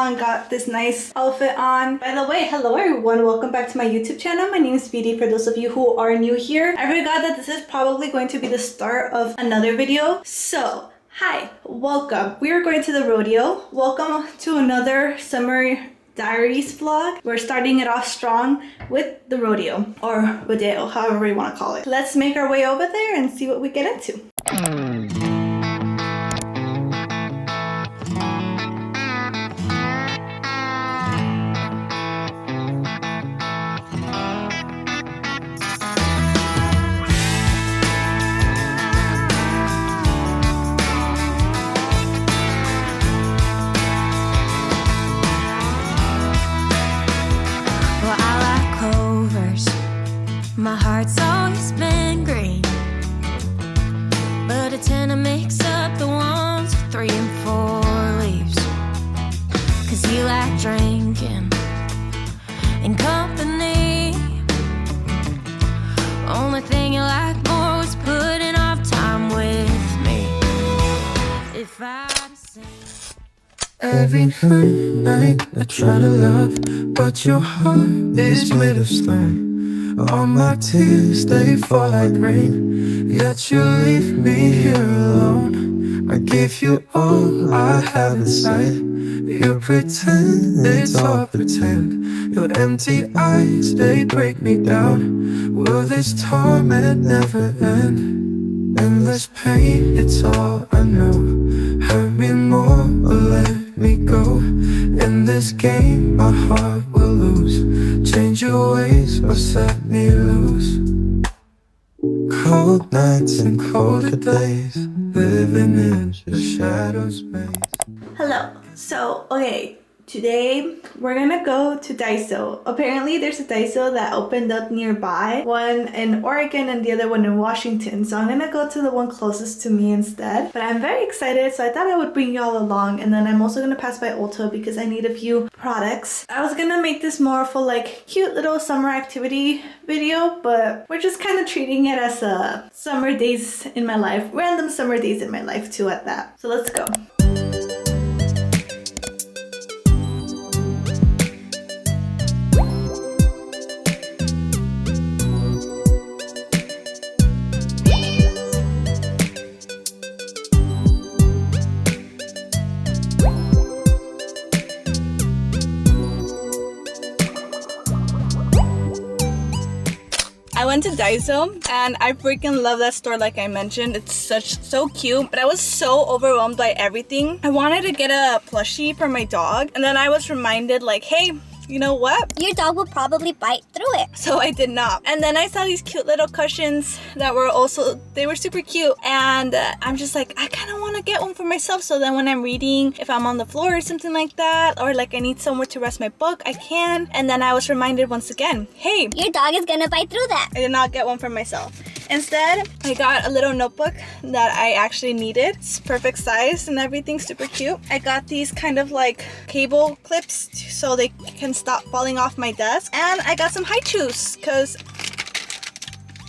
and got this nice outfit on. By the way, hello everyone, welcome back to my YouTube channel. My name is Vidi for those of you who are new here. I forgot that this is probably going to be the start of another video. So, hi, welcome. We are going to the rodeo. Welcome to another summer diaries vlog. We're starting it off strong with the rodeo, or rodeo, however you want to call it. Let's make our way over there and see what we get into. My heart's always been green, but it tend to mix up the ones with 3 and 4 leaves. Cause you like drinking in company. Only thing you like more was putting off time with me. If I say every night I try to love, but your heart is made of stone. All my tears, they fall like rain, yet you leave me here alone. I give you all I have inside. You pretend it's all pretend. Your empty eyes, they break me down. Will this torment never end? Endless pain, it's all I know. Hurt me more or let me go. In this game, my heart will lose. Change your ways or set me loose. Cold nights and colder days, living in your shadow space. Hello. So, okay, today we're gonna go to Daiso. Apparently there's a Daiso that opened up nearby, one in Oregon and the other one in Washington. So I'm gonna go to the one closest to me instead. But I'm very excited, so I thought I would bring y'all along. And then I'm also gonna pass by Ulta because I need a few products. I was gonna make this more of a like cute little summer activity video, but we're just kind of treating it as a summer days in my life, random summer days in my life too at that. So let's go. I went to Daiso and I freaking love that store. Like I mentioned, it's so cute, but I was so overwhelmed by everything. I wanted to get a plushie for my dog, and then I was reminded like, hey, you know what? Your dog will probably bite through it. So I did not. And then I saw these cute little cushions that were also, they were super cute. And I'm just like, I kind of want to get one for myself. So then when I'm reading, if I'm on the floor or something like that, or like I need somewhere to rest my book, I can. And then I was reminded once again, hey, your dog is gonna bite through that. I did not get one for myself. Instead, I got a little notebook that I actually needed. It's perfect size and everything, super cute. I got these kind of like cable clips so they can stop falling off my desk. And I got some high shoes because,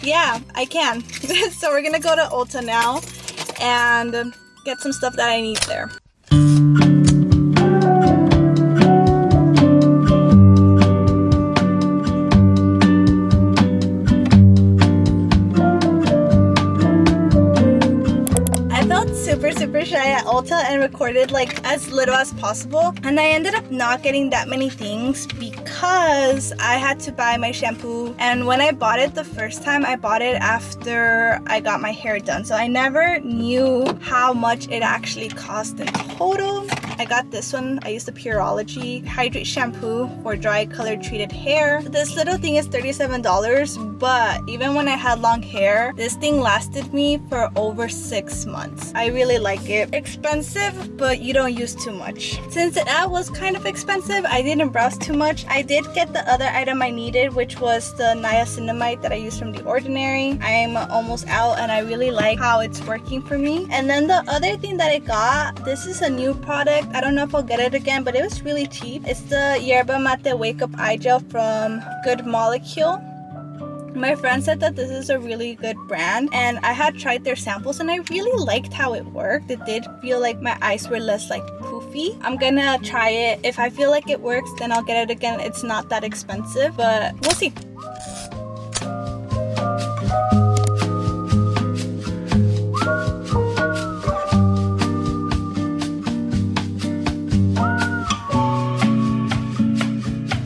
yeah, I can. So we're gonna go to Ulta now and get some stuff that I need there. Super shy at Ulta and recorded like as little as possible, and I ended up not getting that many things because I had to buy my shampoo, and when I bought it the first time, I bought it after I got my hair done, so I never knew how much it actually cost in total. I got this one. I used the Pureology Hydrate Shampoo for dry color treated hair. This little thing is $37, but even when I had long hair, this thing lasted me for over 6 months. I really like it. Expensive, but you don't use too much. Since that was kind of expensive, I didn't browse too much. I did get the other item I needed, which was the niacinamide that I used from The Ordinary. I'm almost out and I really like how it's working for me. And then the other thing that I got, this is a new product. I don't know if I'll get it again, but it was really cheap. It's the Yerba Mate Wake Up Eye Gel from Good Molecule. My friend said that this is a really good brand, and I had tried their samples and I really liked how it worked. It did feel like my eyes were less like poofy coffee. I'm gonna try it. If I feel like it works, then I'll get it again. It's not that expensive, but we'll see.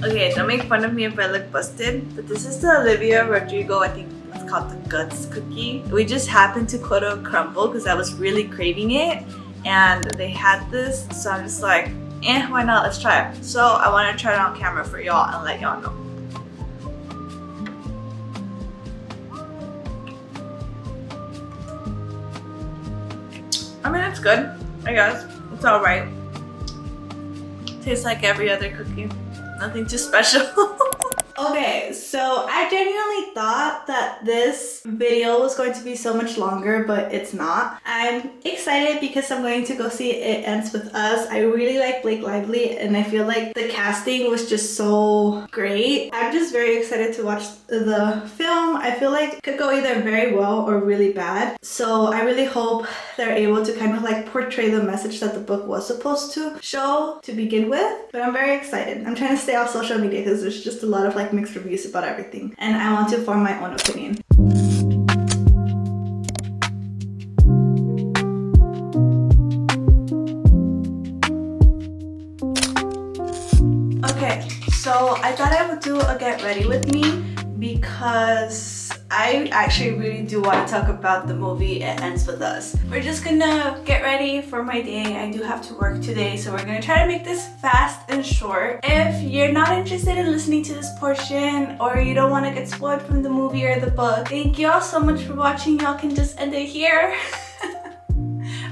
Okay, don't make fun of me if I look busted, but this is the Olivia Rodrigo, I think it's called the Guts cookie. We just happened to go to a crumble because I was really craving it, and they had this, so I'm just like, why not? Let's try it. So I want to try it on camera for y'all and let y'all know. I mean, it's good, I guess. It's alright. Tastes like every other cookie. Nothing too special. Okay, so I genuinely thought that this video was going to be so much longer, but it's not. I'm excited because I'm going to go see It Ends With Us. I really like Blake Lively, and I feel like the casting was just so great. I'm just very excited to watch the film. I feel like it could go either very well or really bad. So I really hope they're able to kind of like portray the message that the book was supposed to show to begin with. But I'm very excited. I'm trying to stay off social media because there's just a lot of like mixed reviews about everything, and I want to form my own opinion. Okay, so I thought I would do a get ready with me because I actually really do want to talk about the movie It Ends With Us. We're just gonna get ready for my day. I do have to work today, so we're gonna try to make this fast and short. If you're not interested in listening to this portion, or you don't want to get spoiled from the movie or the book, thank you all so much for watching. Y'all can just end it here.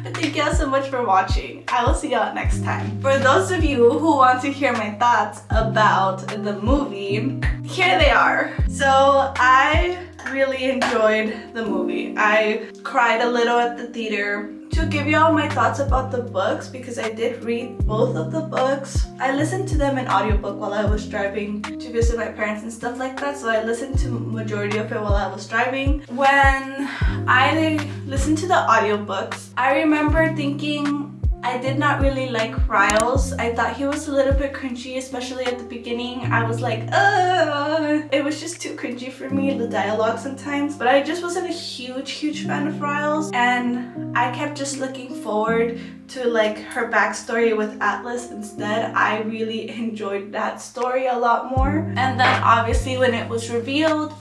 But thank y'all so much for watching. I will see y'all next time. For those of you who want to hear my thoughts about the movie, here they are. So I really enjoyed the movie. I cried a little at the theater. To give y'all my thoughts about the books, because I did read both of the books. I listened to them in audiobook while I was driving to visit my parents and stuff like that, so I listened to majority of it while I was driving. When I listened to the audiobooks, I remember thinking I did not really like Riles. I thought he was a little bit cringy, especially at the beginning. I was like, it was just too cringy for me, the dialogue sometimes. But I just wasn't a huge fan of Riles, and I kept just looking forward to like her backstory with Atlas instead. I really enjoyed that story a lot more. And then obviously when it was revealed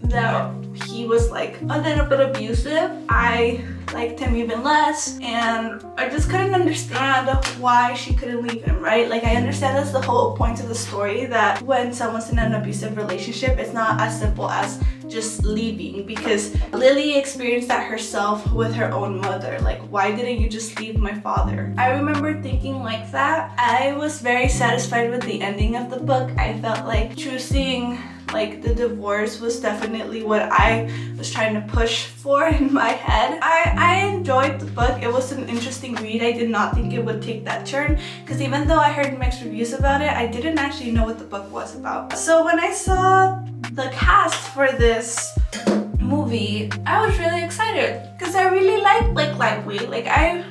that he was like a little bit abusive, I liked him even less, and I just couldn't understand why she couldn't leave him, right? Like, I understand that's the whole point of the story, that when someone's in an abusive relationship, it's not as simple as just leaving, because Lily experienced that herself with her own mother. Like, why didn't you just leave my father? I remember thinking like that. I was very satisfied with the ending of the book. I felt like choosing like the divorce was definitely what I was trying to push for in my head. I enjoyed the book. It was an interesting read. I did not think it would take that turn, because even though I heard mixed reviews about it, I didn't actually know what the book was about. So when I saw the cast for this movie, I was really excited because I really like Blake Lively. Like, I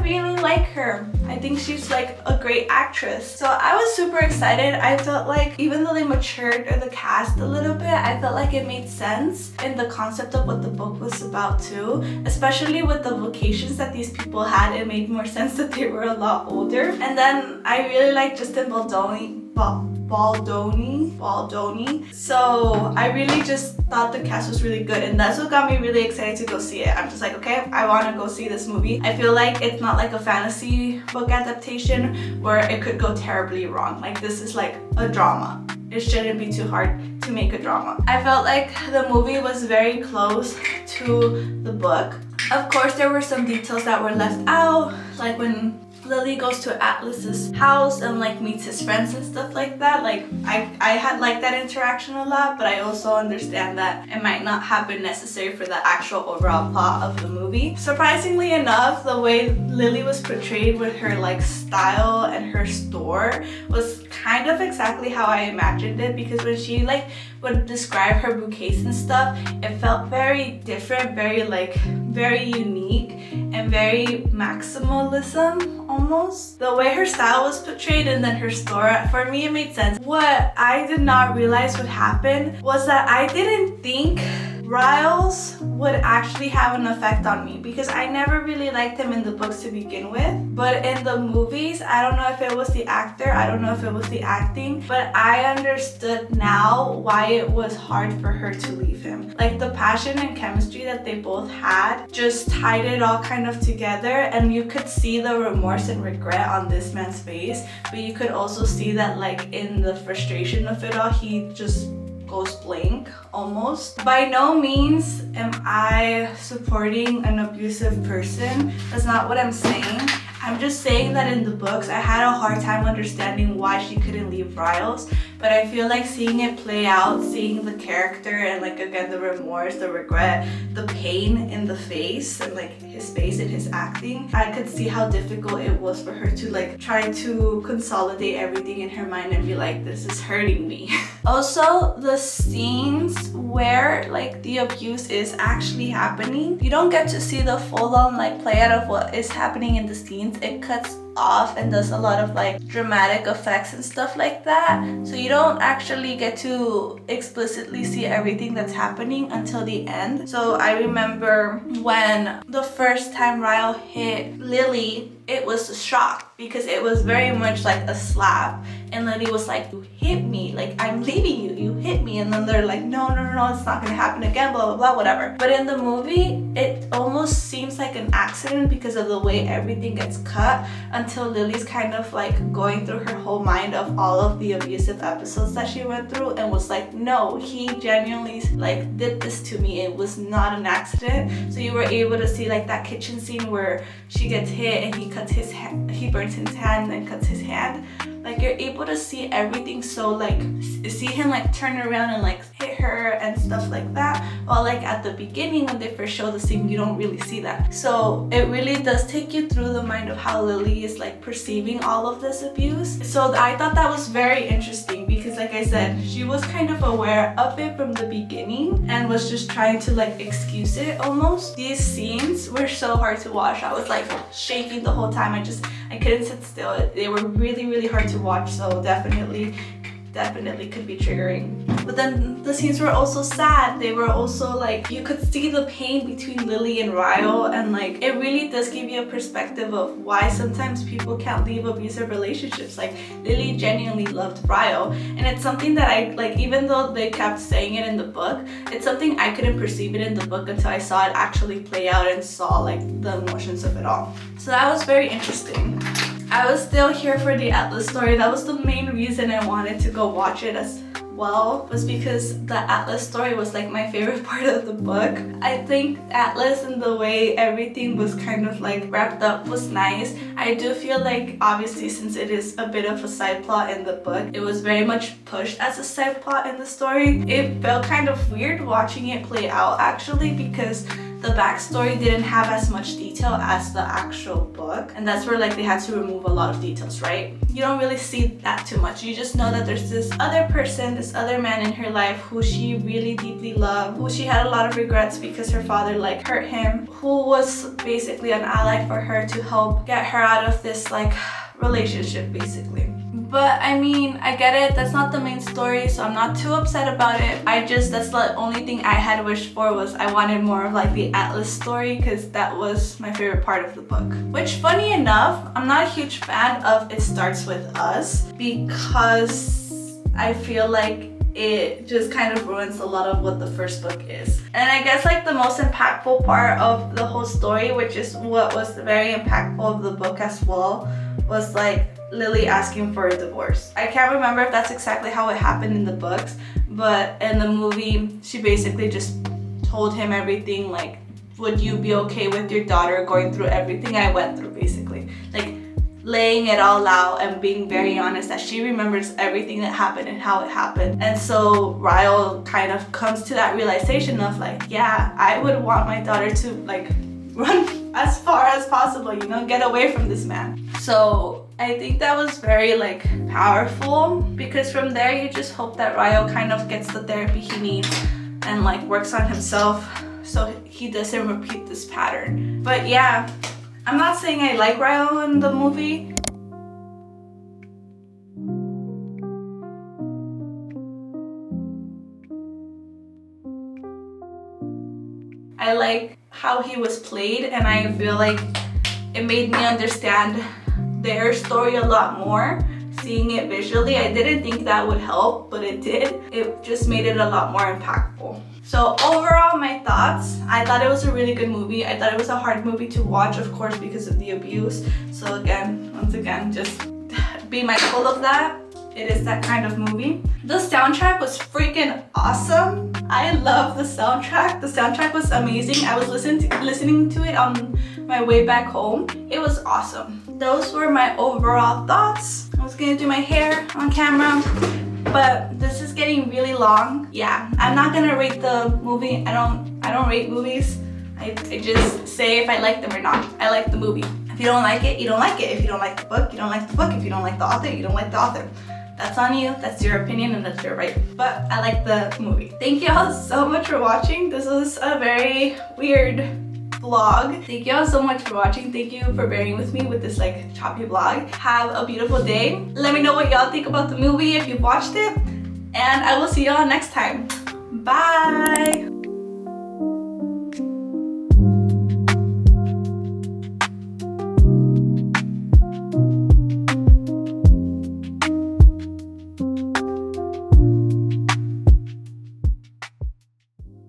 really like her. I think she's like a great actress. So I was super excited. I felt like even though they matured the cast a little bit, I felt like it made sense in the concept of what the book was about too. Especially with the vocations that these people had, it made more sense that they were a lot older. And then I really like Justin Baldoni. So I really just thought the cast was really good, and that's what got me really excited to go see it. I'm just like, okay, I want to go see this movie. I feel like it's not like a fantasy book adaptation where it could go terribly wrong. Like, this is like a drama. It shouldn't be too hard to make a drama. I felt like the movie was very close to the book. Of course, there were some details that were left out, like when Lily goes to Atlas's house and like meets his friends and stuff like that. Like, I had liked that interaction a lot, but I also understand that it might not have been necessary for the actual overall plot of the movie. Surprisingly enough, the way Lily was portrayed with her like style and her store was kind of exactly how I imagined it, because when she like would describe her bouquets and stuff, it felt very different, very unique, and and very maximalism almost. The way her style was portrayed and then her story, for me it made sense. What I did not realize would happen was that I didn't think Riles would actually have an effect on me because I never really liked him in the books to begin with. But in the movies, I don't know if it was the actor, I don't know if it was the acting, but I understood now why it was hard for her to leave him. Like the passion and chemistry that they both had just tied it all kind of together, and you could see the remorse and regret on this man's face, but you could also see that like in the frustration of it all, he just goes blank almost. By no means am I supporting an abusive person. That's not what I'm saying. I'm just saying that in the books, I had a hard time understanding why she couldn't leave Riles, but I feel like seeing it play out, seeing the character and like again the remorse, the regret, the pain in the face and like his face and his acting, I could see how difficult it was for her to like try to consolidate everything in her mind and be like, this is hurting me. Also, the scenes where like the abuse is actually happening, you don't get to see the full-on like play out of what is happening in the scenes. It cuts off and does a lot of like dramatic effects and stuff like that, so you don't actually get to explicitly see everything that's happening until the end. So I remember when the first time Ryle hit Lily, it was a shock because it was very much like a slap, and Lily was like, you hit me, like I'm leaving you, you hit me, and then they're like, no, it's not gonna happen again, blah blah blah, whatever. But in the movie, it almost seems like an accident because of the way everything gets cut, until Lily's kind of like going through her whole mind of all of the abusive episodes that she went through and was like, no, he genuinely like did this to me, it was not an accident. So you were able to see like that kitchen scene where she gets hit and he cuts his hand, he burns his hand and cuts his hand. Like you're able to see everything, so like see him like turn around and like hit her and stuff like that, while like at the beginning when they first show the scene, you don't really see that. So it really does take you through the mind of how Lily is like perceiving all of this abuse. So I thought that was very interesting because like I said, she was kind of aware of it from the beginning and was just trying to like excuse it almost. These scenes were so hard to watch. I was like shaking the whole time. I couldn't sit still. They were really hard to watch, so definitely could be triggering. But then the scenes were also sad. They were also like, you could see the pain between Lily and Ryle, and like it really does give you a perspective of why sometimes people can't leave abusive relationships. Like Lily genuinely loved Ryle, and it's something that I like, even though they kept saying it in the book, it's something I couldn't perceive it in the book until I saw it actually play out and saw like the emotions of it all. So that was very interesting. I was still here for the Atlas story. That was the main reason I wanted to go watch it as well, was because the Atlas story was like my favorite part of the book. I think Atlas and the way everything was kind of like wrapped up was nice. I do feel like obviously since it is a bit of a side plot in the book, it was very much pushed as a side plot in the story. It felt kind of weird watching it play out actually, because the backstory didn't have as much detail as the actual book, and that's where like they had to remove a lot of details, right? You don't really see that too much. You just know that there's this other person, this other man in her life who she really deeply loved, who she had a lot of regrets because her father like hurt him, who was basically an ally for her to help get her out of this like relationship basically. But I mean, I get it, that's not the main story, so I'm not too upset about it. That's the only thing I had wished for, was I wanted more of like the Atlas story, because that was my favorite part of the book. Which, funny enough, I'm not a huge fan of It Starts With Us, because I feel like it just kind of ruins a lot of what the first book is. And I guess like the most impactful part of the whole story, which is what was very impactful of the book as well, was like Lily asking for a divorce. I can't remember if that's exactly how it happened in the books, but in the movie, she basically just told him everything, like, would you be okay with your daughter going through everything I went through, basically. Like, laying it all out and being very honest that she remembers everything that happened and how it happened. And so Ryle kind of comes to that realization of like, yeah, I would want my daughter to like run as far as possible, you know, get away from this man. So I think that was very like powerful, because from there you just hope that Ryle kind of gets the therapy he needs and like works on himself so he doesn't repeat this pattern. But yeah, I'm not saying I like Ryo in the movie. I like how he was played, and I feel like it made me understand their story a lot more. Seeing it visually, I didn't think that would help, but it did. It just made it a lot more impactful. So overall, my thoughts, I thought it was a really good movie. I thought it was a hard movie to watch, of course, because of the abuse. So again, once again, just be mindful of that. It is that kind of movie. The soundtrack was freaking awesome. I love the soundtrack. The soundtrack was amazing. I was listening to it on my way back home. It was awesome. Those were my overall thoughts. I was gonna do my hair on camera, but this is getting really long. Yeah, I'm not gonna rate the movie. I don't rate movies. I just say if I like them or not. I like the movie. If you don't like it, you don't like it. If you don't like the book, you don't like the book. If you don't like the author, you don't like the author. That's on you, that's your opinion, and that's your right. But I like the movie. Thank you all so much for watching. This was a very weird vlog. Thank you all so much for watching. Thank you for bearing with me with this like choppy vlog. Have a beautiful day. Let me know what y'all think about the movie if you've watched it. And I will see y'all next time. Bye!